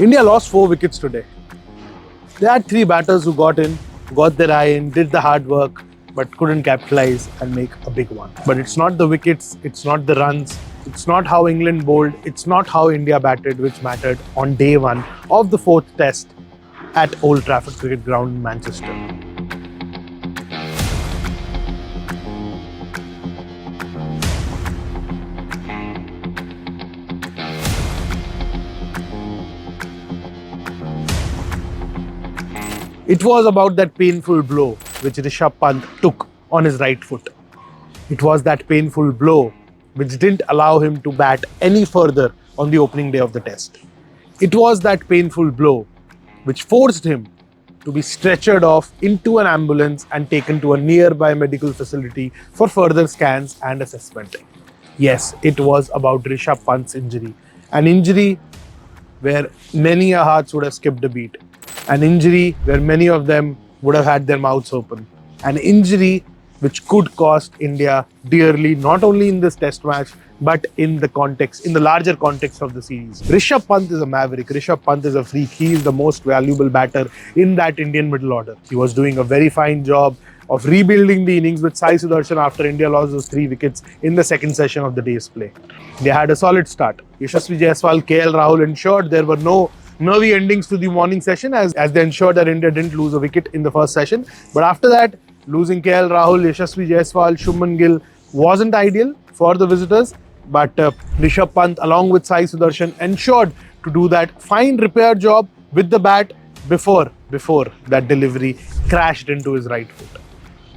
India lost 4 wickets today. They had 3 batters who got in, got their eye in, did the hard work, but couldn't capitalize and make a big one. But it's not the wickets, it's not the runs, it's not how England bowled, it's not how India batted which mattered on day 1 of the 4th test at Old Trafford Cricket Ground in Manchester. It was about that painful blow which Rishabh Pant took on his right foot. It was that painful blow which didn't allow him to bat any further on the opening day of the test. It was that painful blow which forced him to be stretchered off into an ambulance and taken to a nearby medical facility for further scans and assessment. Yes, it was about Rishabh Pant's injury. An injury where many a hearts would have skipped a beat. An injury where many of them would have had their mouths open. An injury which could cost India dearly, not only in this test match, but in the larger context of the series. Rishabh Pant is a maverick. Rishabh Pant is a freak. He is the most valuable batter in that Indian middle order. He was doing a very fine job of rebuilding the innings with Sai Sudarshan after India lost those 3 wickets in the second session of the day's play. They had a solid start. Yashasvi Jaiswal, KL Rahul ensured there were no nervy endings to the morning session as they ensured that India didn't lose a wicket in the first session. But after that, losing KL Rahul, Yashasvi Jaiswal, Shubman Gill wasn't ideal for the visitors. But Rishabh Pant along with Sai Sudarshan ensured to do that fine repair job with the bat before that delivery crashed into his right foot.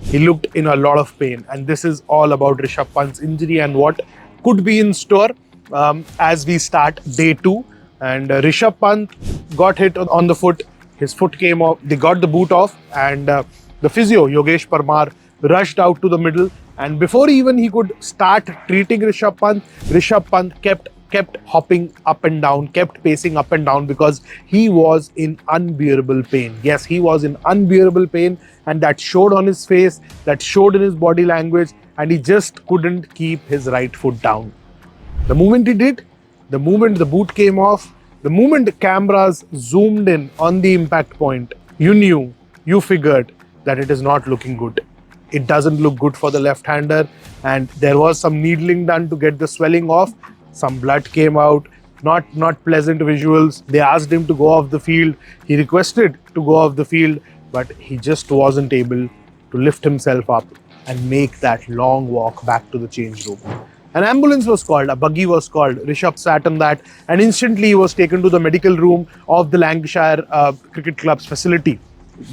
He looked in a lot of pain, and this is all about Rishabh Pant's injury and what could be in store as we start day 2. And Rishabh Pant got hit on the foot. His foot came off. They got the boot off, and the physio Yogesh Parmar rushed out to the middle. And before even he could start treating Rishabh Pant kept hopping up and down, kept pacing up and down because he was in unbearable pain. Yes, he was in unbearable pain, and that showed on his face, that showed in his body language, and he just couldn't keep his right foot down. The moment he did, the moment the boot came off, the moment the cameras zoomed in on the impact point, you figured that it is not looking good. It doesn't look good for the left-hander, and there was some needling done to get the swelling off. Some blood came out, not pleasant visuals. They asked him to go off the field. He requested to go off the field, but he just wasn't able to lift himself up and make that long walk back to the change room. An ambulance was called, a buggy was called. Rishabh sat on that, and instantly he was taken to the medical room of the Lancashire Cricket Club's facility.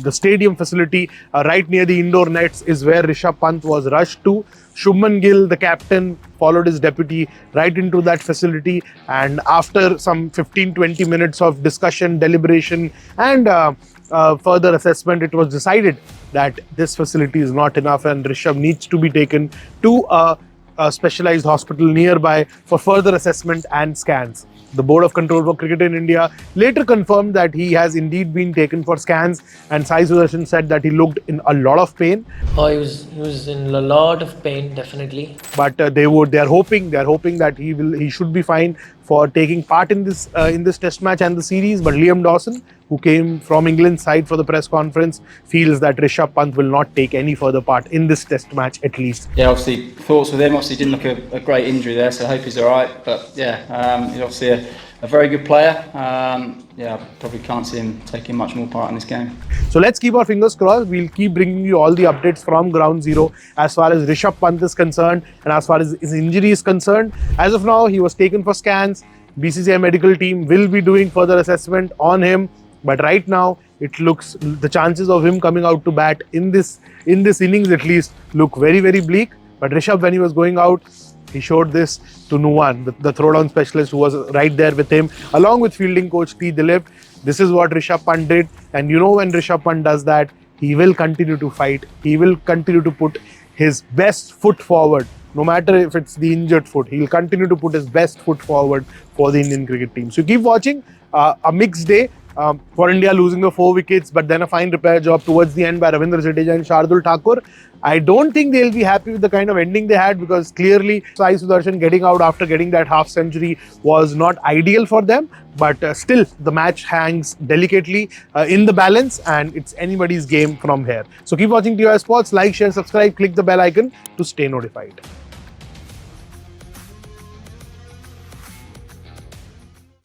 The stadium facility right near the indoor nets is where Rishabh Pant was rushed to. Shubman Gill, the captain, followed his deputy right into that facility, and after some 15-20 minutes of discussion, deliberation and further assessment, it was decided that this facility is not enough and Rishabh needs to be taken to a specialized hospital nearby for further assessment and scans. The Board of Control for Cricket in India later confirmed that he has indeed been taken for scans, and Sai Sudarshan said that he looked in a lot of pain. Oh, he was in a lot of pain, definitely. But they are hoping that he should be fine for taking part in this test match and the series. But Liam Dawson, who came from England's side for the press conference, feels that Rishabh Pant will not take any further part in this test match at least. Yeah, obviously thoughts with him. Obviously didn't look a great injury there, so I hope he's all right. But yeah, he's obviously a very good player. Yeah, probably can't see him taking much more part in this game. So let's keep our fingers crossed. We'll keep bringing you all the updates from ground zero as far as Rishabh Pant is concerned and as far as his injury is concerned. As of now, he was taken for scans. BCCI medical team will be doing further assessment on him. But right now, it looks the chances of him coming out to bat in this innings at least look very, very bleak. But Rishabh, when he was going out, he showed this to Nuwan, the throwdown specialist who was right there with him, along with fielding coach T. Dilip. This is what Rishabh Pant did. And you know, when Rishabh Pant does that, he will continue to fight. He will continue to put his best foot forward. No matter if it's the injured foot, he'll continue to put his best foot forward for the Indian cricket team. So keep watching. A mixed day. For India losing the 4 wickets, but then a fine repair job towards the end by Ravindra Jadeja and Shardul Thakur. I don't think they'll be happy with the kind of ending they had, because clearly Sai Sudarshan getting out after getting that half century was not ideal for them. But still, the match hangs delicately in the balance, and it's anybody's game from here. So keep watching TOI Sports, like, share, subscribe, click the bell icon to stay notified.